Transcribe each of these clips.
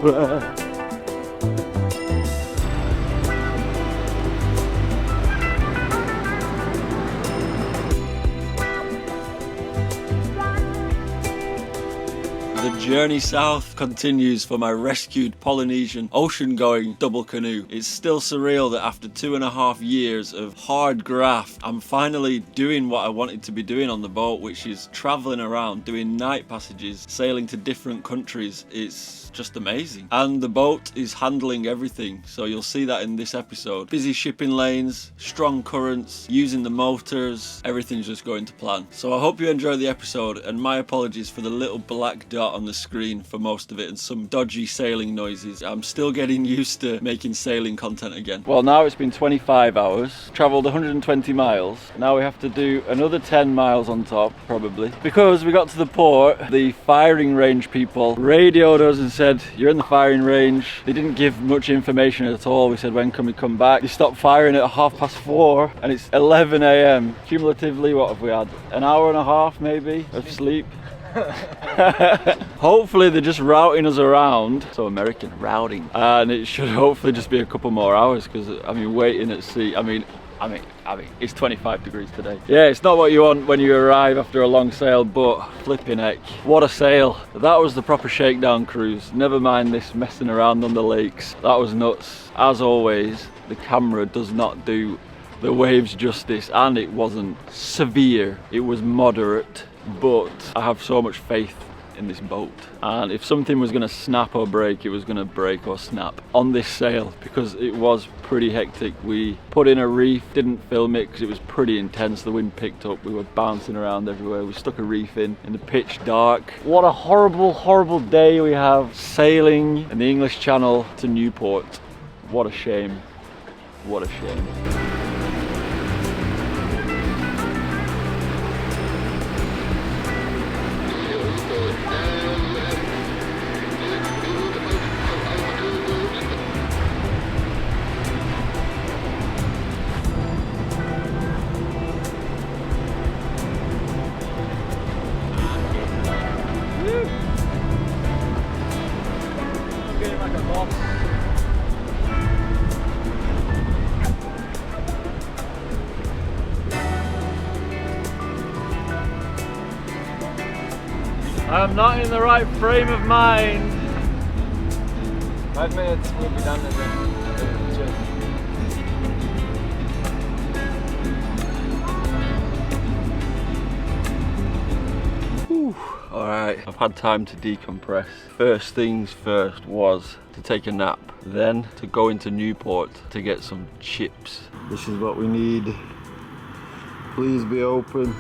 The journey south continues for my rescued Polynesian ocean-going double canoe. It's still surreal that after 2.5 years of hard graft, I'm finally doing what I wanted to be doing on the boat, which is traveling around, doing night passages, sailing to different countries. It's just amazing. And the boat is handling everything, so you'll see that in this episode. Busy shipping lanes, strong currents, using the motors, everything's just going to plan. So I hope you enjoy the episode, and my apologies for the little black dot on the screen for most of it and some dodgy sailing noises. I'm still getting used to making sailing content again. Well, now it's been 25 hours, travelled 120 miles. Now we have to do another 10 miles on top, probably. Because we got to the port, the firing range people radioed us and said, you're in the firing range. They didn't give much information at all. We said, when can we come back? They stopped firing at 4:30 and it's 11 a.m. Cumulatively, what have we had? An hour and a half maybe of sleep. Hopefully they're just routing us around. So American, routing. And it should hopefully just be a couple more hours because I mean waiting at sea, I mean it's 25 degrees today. Yeah, it's not what you want when you arrive after a long sail, but flipping heck, what a sail. That was the proper shakedown cruise. Never mind this messing around on the lakes. That was nuts. As always, the camera does not do the waves justice, and it wasn't severe, it was moderate. But I have so much faith in this boat, and if something was going to snap or break, it was going to break or snap on this sail because it was pretty hectic. We put in a reef, didn't film it because it was pretty intense. The wind picked up, we were bouncing around everywhere. We stuck a reef in the pitch dark. What a horrible day we have sailing in the English Channel to Niewpoort. What a shame, what a shame. I'm not in the right frame of mind. 5 minutes, we'll be done and then check. Alright, I've had time to decompress. First things first was to take a nap, then to go into Niewpoort to get some chips. This is what we need. Please be open.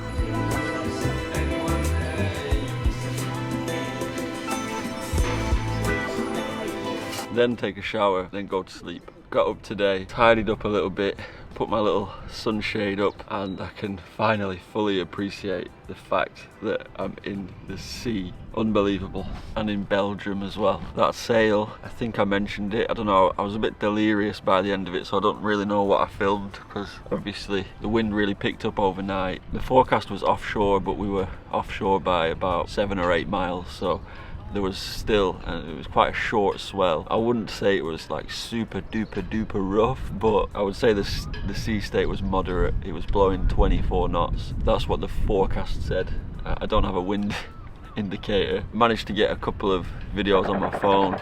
Then take a shower, then go to sleep. Got up today, tidied up a little bit, put my little sunshade up, and I can finally fully appreciate the fact that I'm in the sea. Unbelievable. And in Belgium as well. That sail, I think I mentioned it, I don't know, I was a bit delirious by the end of it, so I don't really know what I filmed because obviously the wind really picked up overnight. The forecast was offshore, but we were offshore by about 7 or 8 miles, so there was still, and it was quite a short swell. I wouldn't say it was like super duper rough, but I would say the sea state was moderate. It was blowing 24 knots. That's what the forecast said. I don't have a wind indicator. Managed to get a couple of videos on my phone.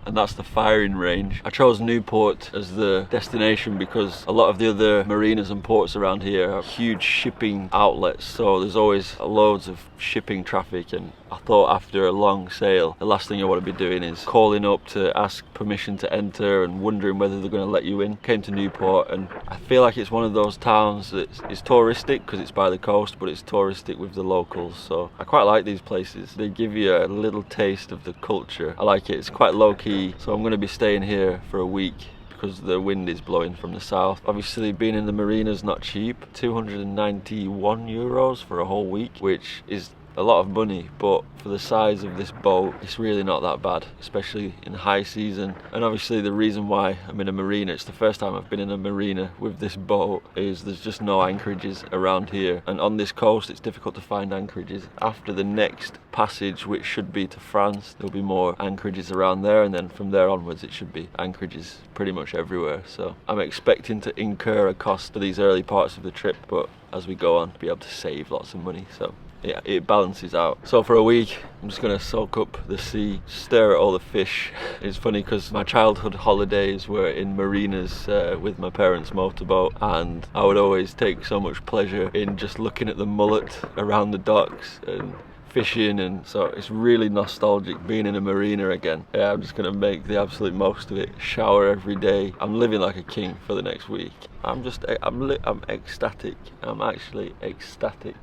And that's the firing range. I chose Niewpoort as the destination because a lot of the other marinas and ports around here have huge shipping outlets, so there's always loads of shipping traffic, and I thought after a long sail, the last thing I want to be doing is calling up to ask permission to enter and wondering whether they're going to let you in. Came to Niewpoort, and I feel like it's one of those towns that is touristic because it's by the coast, but it's touristic with the locals, so I quite like these places. They give you a little taste of the culture. I like it. It's quite low-key, so I'm going to be staying here for a week because the wind is blowing from the south. Obviously being in the marina is not cheap. 291 euros for a whole week, which is a lot of money, but for the size of this boat, it's really not that bad, especially in high season. And obviously the reason why I'm in a marina, it's the first time I've been in a marina with this boat, is there's just no anchorages around here. And on this coast, it's difficult to find anchorages. After the next passage, which should be to France, there'll be more anchorages around there, and then from there onwards it should be anchorages pretty much everywhere. So I'm expecting to incur a cost for these early parts of the trip, but as we go on, be able to save lots of money. So yeah, it balances out. So for a week, I'm just gonna soak up the sea, stare at all the fish. It's funny because my childhood holidays were in marinas with my parents' motorboat, and I would always take so much pleasure in just looking at the mullet around the docks and fishing, and so it's really nostalgic being in a marina again. Yeah, I'm just gonna make the absolute most of it. Shower every day. I'm living like a king for the next week. I'm ecstatic. I'm actually ecstatic.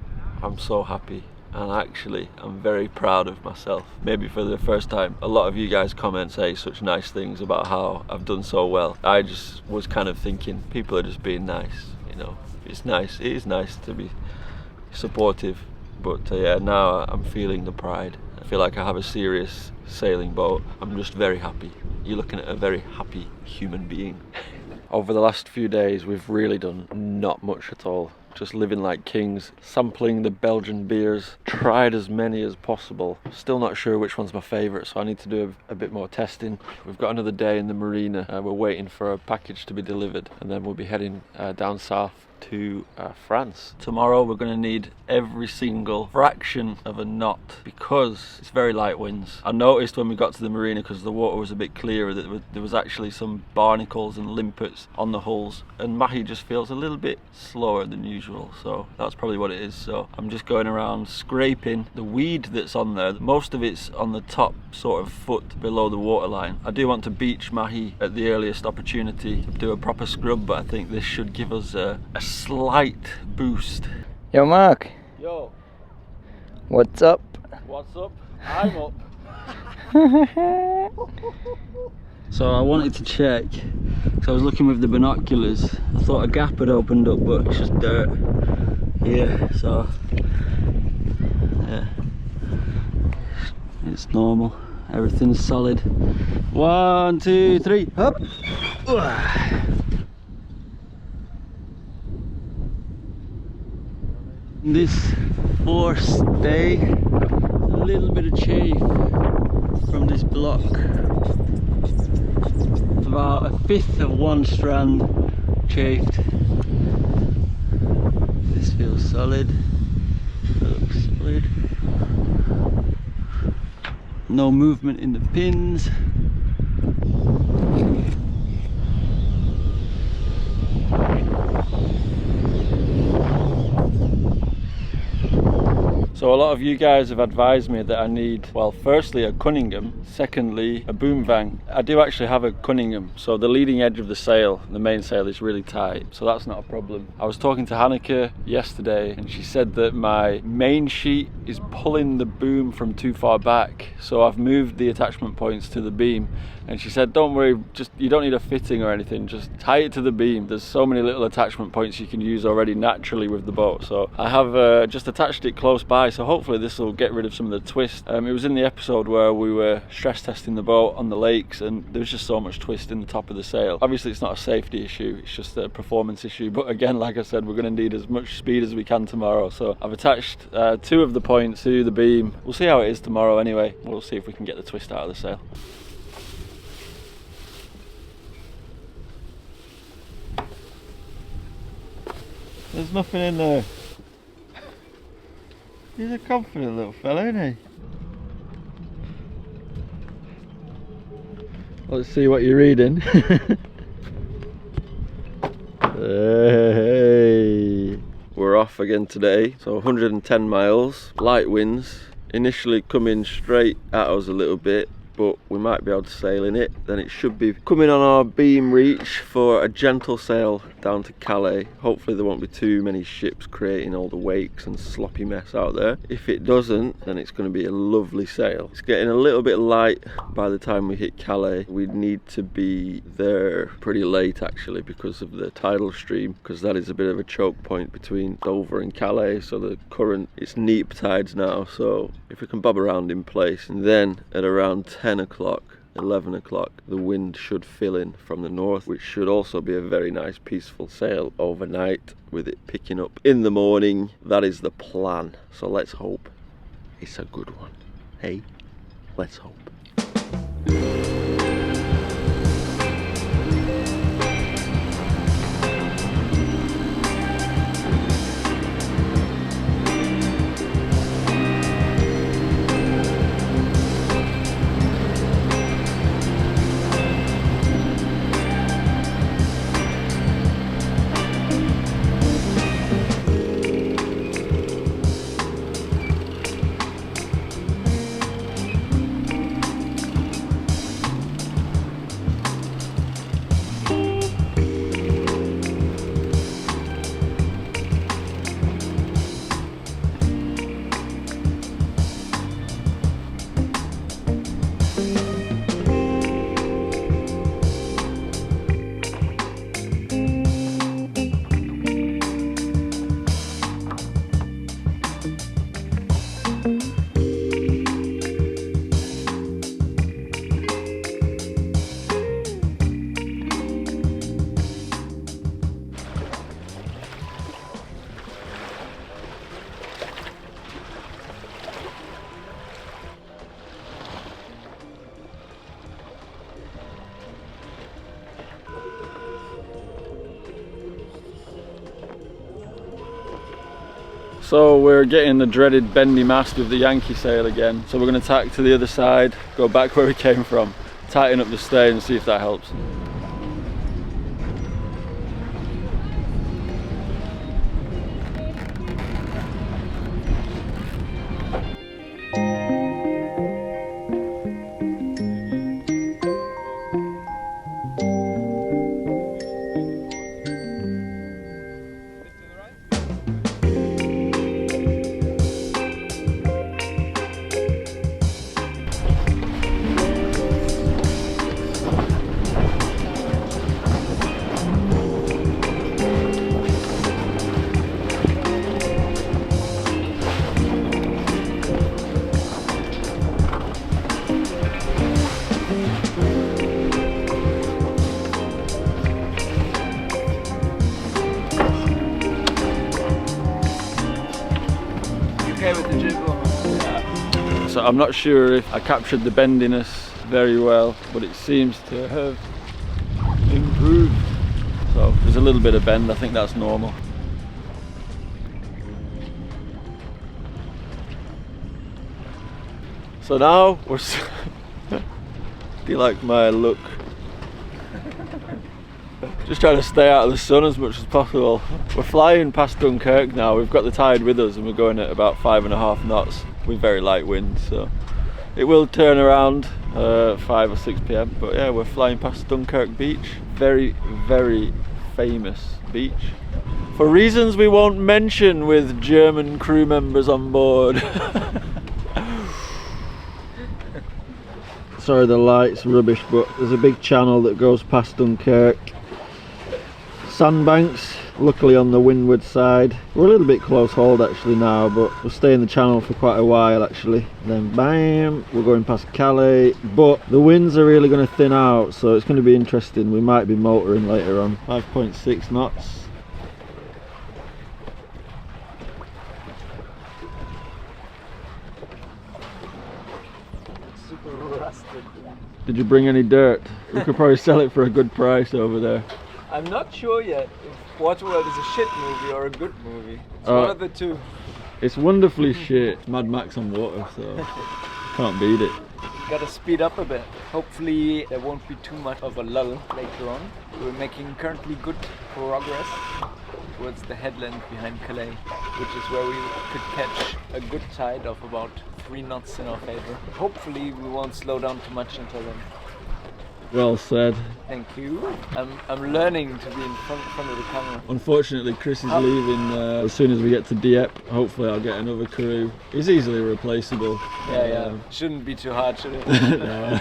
I'm so happy, and actually I'm very proud of myself. Maybe for the first time, a lot of you guys comment, say such nice things about how I've done so well. I just was kind of thinking people are just being nice, you know. It's nice, it is nice to be supportive, but yeah, now I'm feeling the pride. I feel like I have a serious sailing boat. I'm just very happy. You're looking at a very happy human being. Over the last few days, we've really done not much at all. Just living like kings, sampling the Belgian beers, tried as many as possible. Still not sure which one's my favourite, so I need to do a bit more testing. We've got another day in the marina. We're waiting for a package to be delivered, and then we'll be heading down south to France. Tomorrow we're going to need every single fraction of a knot because it's very light winds. I noticed when we got to the marina, because the water was a bit clearer, that there was actually some barnacles and limpets on the hulls, and mahi just feels a little bit slower than usual, so that's probably what it is. So I'm just going around scraping the weed that's on there. Most of it's on the top sort of foot below the waterline. I do want to beach mahi at the earliest opportunity, do a proper scrub, but I think this should give us a slight boost. Yo, Mark. Yo. What's up? What's up? I'm up. So I wanted to check, because I was looking with the binoculars. I thought a gap had opened up, but it's just dirt here, so yeah, it's normal. Everything's solid. 1, 2, 3, up. This forestay, a little bit of chafe from this block. It's about 1/5 of one strand chafed. This feels solid. That looks solid. No movement in the pins. So a lot of you guys have advised me that I need, well, firstly a Cunningham, secondly a boom vang. I do actually have a Cunningham, so the leading edge of the sail, the main sail, is really tight, so that's not a problem. I was talking to Hanneke yesterday, and she said that my main sheet is pulling the boom from too far back, so I've moved the attachment points to the beam. And she said, don't worry, just you don't need a fitting or anything, just tie it to the beam. There's so many little attachment points you can use already naturally with the boat. So I have just attached it close by, so hopefully this will get rid of some of the twist. It was in the episode where we were stress testing the boat on the lakes, and there was just so much twist in the top of the sail. Obviously it's not a safety issue, it's just a performance issue, but again, like I said, we're going to need as much speed as we can tomorrow. So I've attached 2 of the points to the beam. We'll see how it is tomorrow anyway. We'll see if we can get the twist out of the sail. There's nothing in there. He's a confident little fella, isn't he? Let's see what you're reading. Hey. We're off again today, so 110 miles, light winds, initially coming straight at us a little bit, but we might be able to sail in it. Then it should be coming on our beam reach for a gentle sail down to Calais. Hopefully there won't be too many ships creating all the wakes and sloppy mess out there. If it doesn't, then it's going to be a lovely sail. It's getting a little bit light by the time we hit Calais. We need to be there pretty late actually because of the tidal stream, because that is a bit of a choke point between Dover and Calais. So the current, it's neap tides now, so if we can bob around in place, and then at around 10 o'clock 11 o'clock the wind should fill in from the north, which should also be a very nice peaceful sail overnight with it picking up in the morning. That is the plan, so let's hope it's a good one. Hey, let's hope. So we're getting the dreaded bendy mast with the Yankee sail again. So we're going to tack to the other side, go back where we came from, tighten up the stay and see if that helps. So I'm not sure if I captured the bendiness very well, but it seems to have improved. So there's a little bit of bend, I think that's normal. So now we're do you like my look? Just trying to stay out of the sun as much as possible. We're flying past Dunkirk now. We've got the tide with us and we're going at about 5.5 knots with very light winds, so it will turn around 5 or 6 p.m. But yeah, we're flying past Dunkirk beach. Very, very famous beach for reasons we won't mention, with German crew members on board. Sorry, the light's rubbish, but there's a big channel that goes past Dunkirk. Sandbanks, luckily on the windward side. We're a little bit close hauled actually now, but we'll stay in the channel for quite a while actually. Then bam, we're going past Calais, but the winds are really going to thin out, so it's going to be interesting. We might be motoring later on. 5.6 knots. Super rusted. Did you bring any dirt? We could probably sell it for a good price over there. I'm not sure yet if Waterworld is a shit movie or a good movie. It's one of the two. It's wonderfully shit. Mad Max on water, so can't beat it. Gotta speed up a bit. Hopefully there won't be too much of a lull later on. We're making currently good progress towards the headland behind Calais, which is where we could catch a good tide of about 3 knots in our favor. Hopefully we won't slow down too much until then. Well said. Thank you. I'm learning to be in front of the camera. Unfortunately, Chris is leaving as soon as we get to Dieppe. Hopefully I'll get another crew. He's easily replaceable. Yeah. Shouldn't be too hard, should it? No.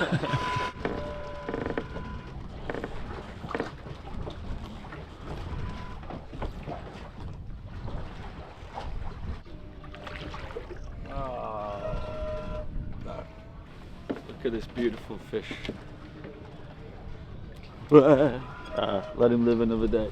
Look at this beautiful fish. Let him live another day.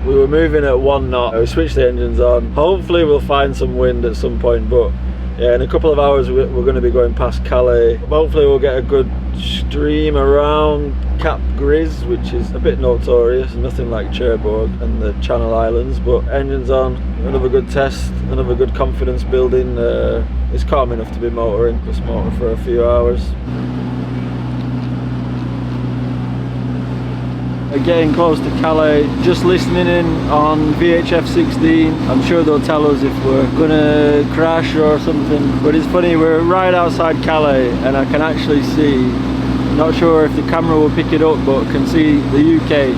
We were moving at 1 knot, we switched the engines on. Hopefully we'll find some wind at some point, but yeah, in a couple of hours we're going to be going past Calais. Hopefully we'll get a good stream around Cap Gris, which is a bit notorious, nothing like Cherbourg and the Channel Islands, but engines on, another good test, another good confidence building. It's calm enough to be motoring, just motor for a few hours. Getting close to Calais, just listening in on VHF 16. I'm sure they'll tell us if we're gonna crash or something, but it's funny, we're right outside Calais and I can actually see, not sure if the camera will pick it up, but can see the UK.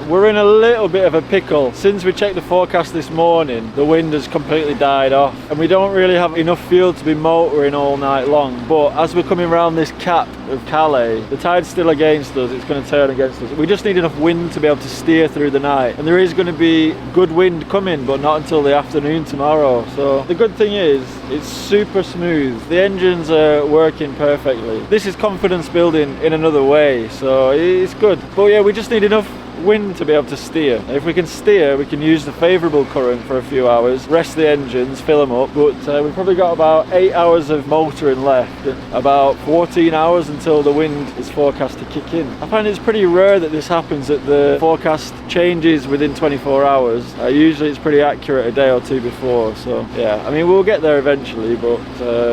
We're in a little bit of a pickle. Since we checked the forecast this morning, the wind has completely died off and we don't really have enough fuel to be motoring all night long. But as we're coming around this cap of Calais, the tide's still against us, it's going to turn against us. We just need enough wind to be able to steer through the night. And there is going to be good wind coming, but not until the afternoon tomorrow. So the good thing is, it's super smooth. The engines are working perfectly. This is confidence building in another way, so it's good. But yeah, we just need enough wind to be able to steer. If we can steer, we can use the favourable current for a few hours, rest the engines, fill them up, but we've probably got about 8 hours of motoring left, about 14 hours until the wind is forecast to kick in. I find it's pretty rare that this happens, that the forecast changes within 24 hours. Usually it's pretty accurate a day or two before, so yeah, I mean we'll get there eventually, but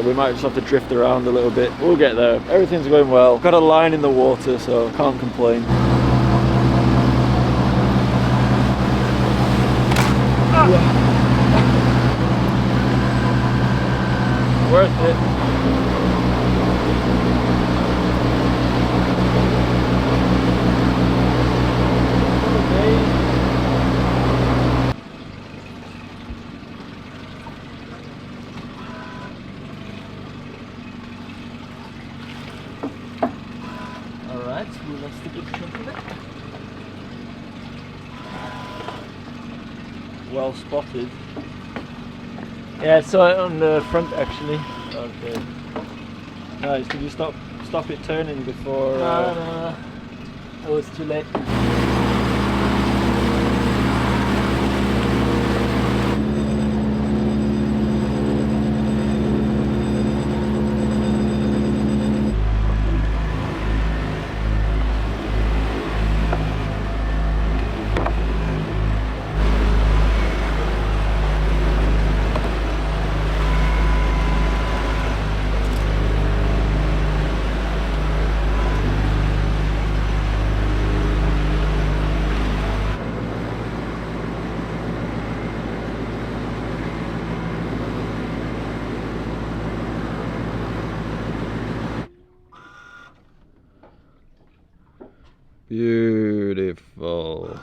we might just have to drift around a little bit. We'll get there. Everything's going well. Got a line in the water, so can't complain. Worth it. Alright, so let's take a chunk of it. Well spotted. Yeah, I saw it on the front actually. Okay. Nice. Did you stop it turning before? No. It was too late. Beautiful.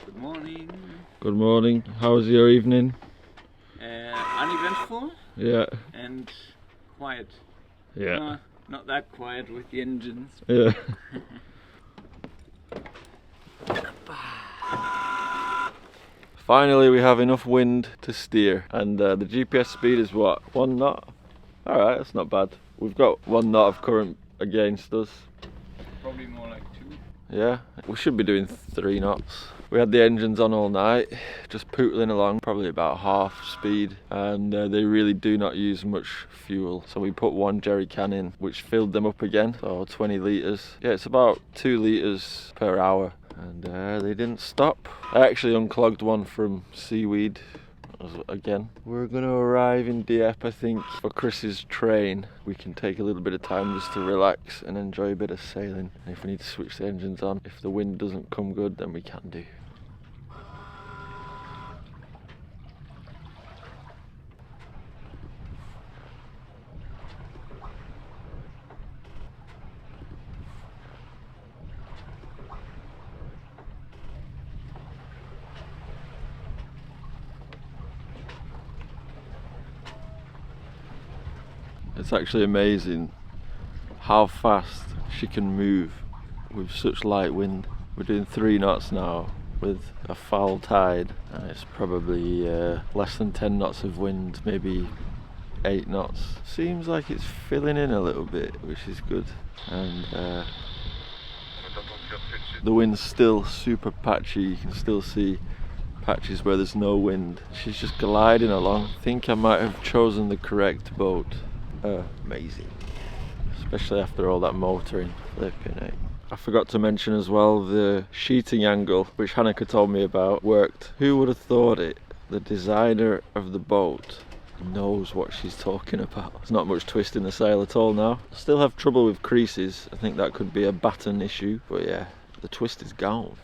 Good morning. Good morning. How was your evening? Uneventful. Yeah. And quiet. Yeah. Not that quiet with the engines. Yeah. Finally we have enough wind to steer, and the GPS speed is what? 1 knot? Alright, that's not bad. We've got 1 knot of current against us. Probably more like 2. Yeah, we should be doing 3 knots. We had the engines on all night, just pootling along, probably about half speed, and they really do not use much fuel. So we put 1 jerry can in, which filled them up again, so 20 litres. Yeah, it's about 2 litres per hour, and they didn't stop. I actually unclogged one from seaweed. Again, we're gonna arrive in Dieppe, I think, for Chris's train. We can take a little bit of time just to relax and enjoy a bit of sailing. And if we need to switch the engines on, if the wind doesn't come good, then we can do. It's actually amazing how fast she can move with such light wind. We're doing 3 knots now with a foul tide, and it's probably less than 10 knots of wind, maybe 8 knots. Seems like it's filling in a little bit, which is good. And the wind's still super patchy. You can still see patches where there's no wind. She's just gliding along. I think I might have chosen the correct boat. Amazing, especially after all that motoring. Flipping it. I forgot to mention as well the sheeting angle, which Hanneke told me about, worked. Who would have thought it? The designer of the boat knows what she's talking about. There's not much twist in the sail at all now. Still have trouble with creases. I think that could be a batten issue, but yeah, the twist is gone.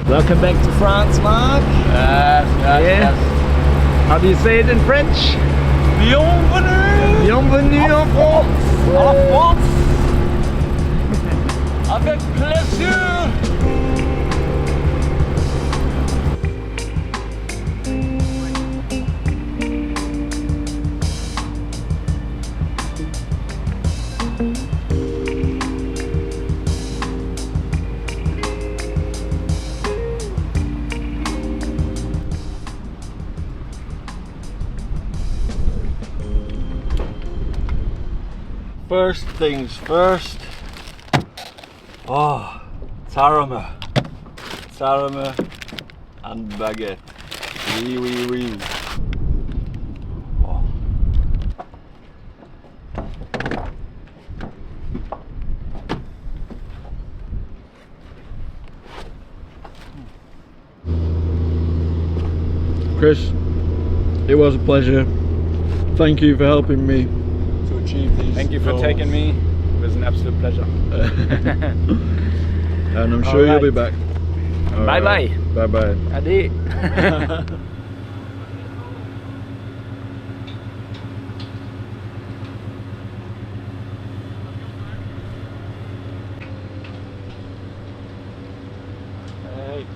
Welcome back to France, Mark. Yes. How do you say it in French? Bienvenue! Bienvenue en France. En France! Avec plaisir! First things first. Oh, tarama and baguette. Oui, oui, oui. Oh. Chris, it was a pleasure. Thank you for helping me to achieve these Thank you for goals. taking me. It was an absolute pleasure. And I'm sure you'll be back. Bye bye. Bye bye. Adi. Hey.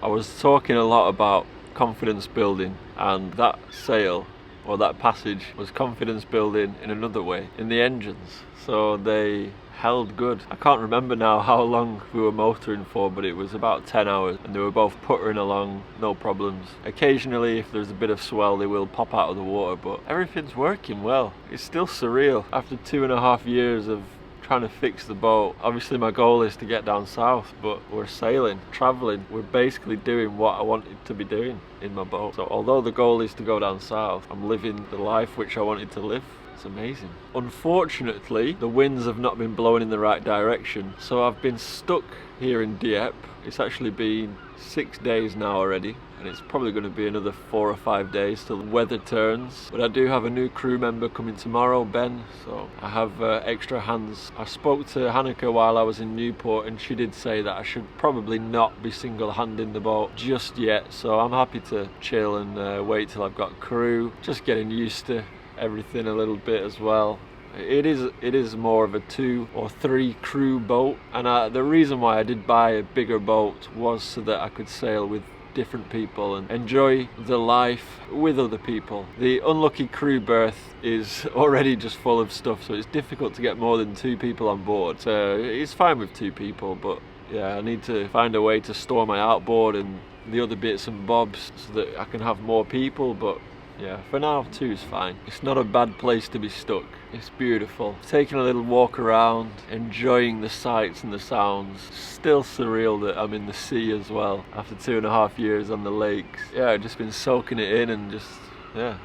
I was talking a lot about confidence building, and that sail or that passage was confidence building in another way, in the engines. So they held good. I can't remember now how long we were motoring for, but it was about 10 hours and they were both puttering along, no problems. Occasionally if there's a bit of swell they will pop out of the water, but everything's working well. It's still surreal after 2.5 years of trying to fix the boat. Obviously my goal is to get down south, but we're sailing, traveling. We're basically doing what I wanted to be doing in my boat. So although the goal is to go down south, I'm living the life which I wanted to live. It's amazing. Unfortunately, the winds have not been blowing in the right direction, so I've been stuck here in Dieppe. It's actually been 6 days now already, and it's probably going to be another 4 or 5 days till the weather turns. But I do have a new crew member coming tomorrow, Ben, so I have extra hands. I spoke to Hanneke while I was in Niewpoort, and she did say that I should probably not be single-handing the boat just yet, so I'm happy to chill and wait till I've got crew. Just getting used to everything a little bit as well. It is more of a 2 or 3 crew boat, and the reason why I did buy a bigger boat was so that I could sail with different people and enjoy the life with other people. The unlucky crew berth is already just full of stuff, so it's difficult to get more than 2 people on board. So it's fine with 2 people, but yeah, I need to find a way to store my outboard and the other bits and bobs so that I can have more people, but yeah, for now 2 is fine. It's not a bad place to be stuck. It's beautiful. Taking a little walk around, enjoying the sights and the sounds. Still surreal that I'm in the sea as well after 2.5 years on the lakes. Yeah, I've just been soaking it in and just, yeah,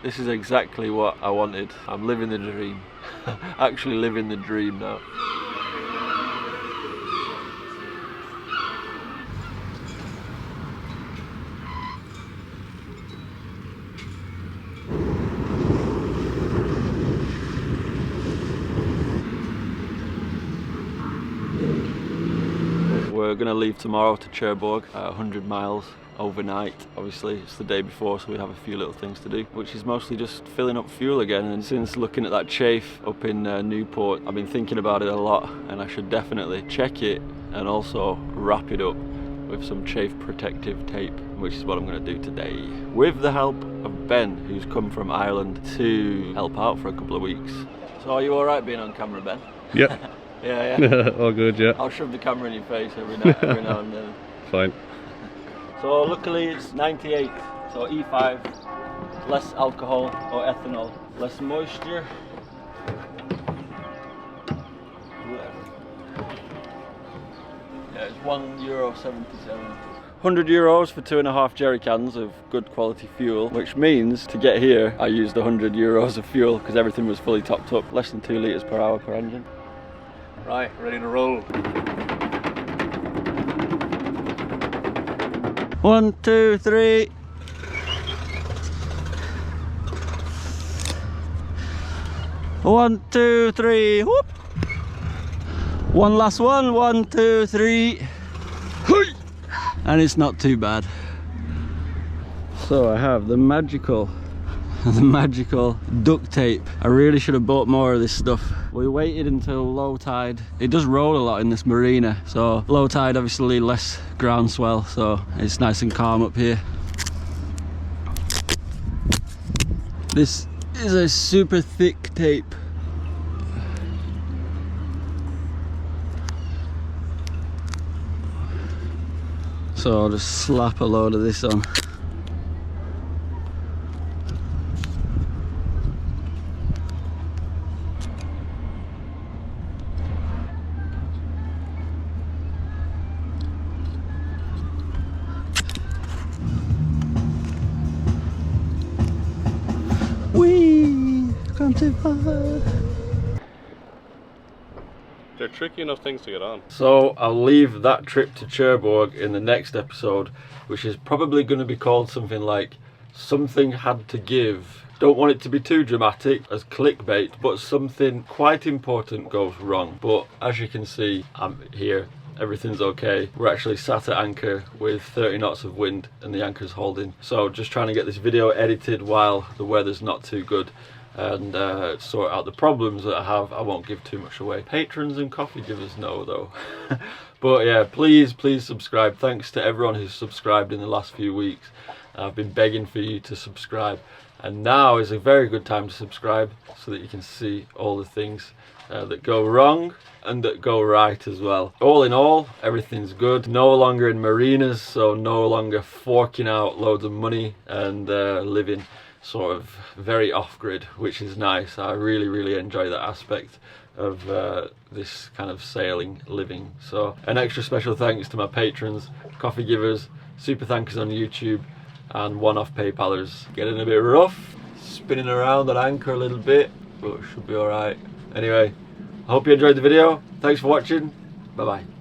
this is exactly what I wanted. I'm living the dream. Actually living the dream now. We're going to leave tomorrow to Cherbourg, 100 miles overnight. Obviously it's the day before, so we have a few little things to do, which is mostly just filling up fuel again. And since looking at that chafe up in Niewpoort, I've been thinking about it a lot, and I should definitely check it and also wrap it up with some chafe protective tape, which is what I'm going to do today with the help of Ben, who's come from Ireland to help out for a couple of weeks. So are you alright being on camera, Ben? Yep. Yeah. All good, yeah. I'll shove the camera in your face every now and then. Fine. So luckily it's 98, so E5, less alcohol or ethanol, less moisture. Yeah, it's €1.77. 100 euros for 2.5 jerry cans of good quality fuel, which means to get here I used 100 euros of fuel because everything was fully topped up, less than 2 litres per hour per engine. Right, ready to roll. 1, 2, 3. One, 2, 3. Whoop. One last one. 1, 2, 3. And it's not too bad. So I have the magical duct tape. I really should have bought more of this stuff. We waited until low tide. It does roll a lot in this marina, so low tide obviously less ground swell, so it's nice and calm up here. This is a super thick tape. So I'll just slap a load of this on. Whee! Come too far. They're tricky enough things to get on. So I'll leave that trip to Cherbourg in the next episode, which is probably going to be called something like Something Had to Give. Don't want it to be too dramatic as clickbait, but something quite important goes wrong. But as you can see, I'm here. Everything's okay. We're actually sat at anchor with 30 knots of wind and the anchor's holding. So just trying to get this video edited while the weather's not too good and sort out the problems that I have. I won't give too much away. Patrons and coffee givers know though. But yeah, please subscribe. Thanks to everyone who's subscribed in the last few weeks. I've been begging for you to subscribe. And now is a very good time to subscribe so that you can see all the things that go wrong and that go right as well. All in all, everything's good. No longer in marinas, so no longer forking out loads of money and living sort of very off-grid, which is nice. I really enjoy that aspect of this kind of sailing living. So an extra special thanks to my patrons, coffee givers, super thankers on YouTube, and one-off PayPalers. Getting a bit rough, spinning around that anchor a little bit, but it should be alright. Anyway, I hope you enjoyed the video. Thanks for watching. Bye bye.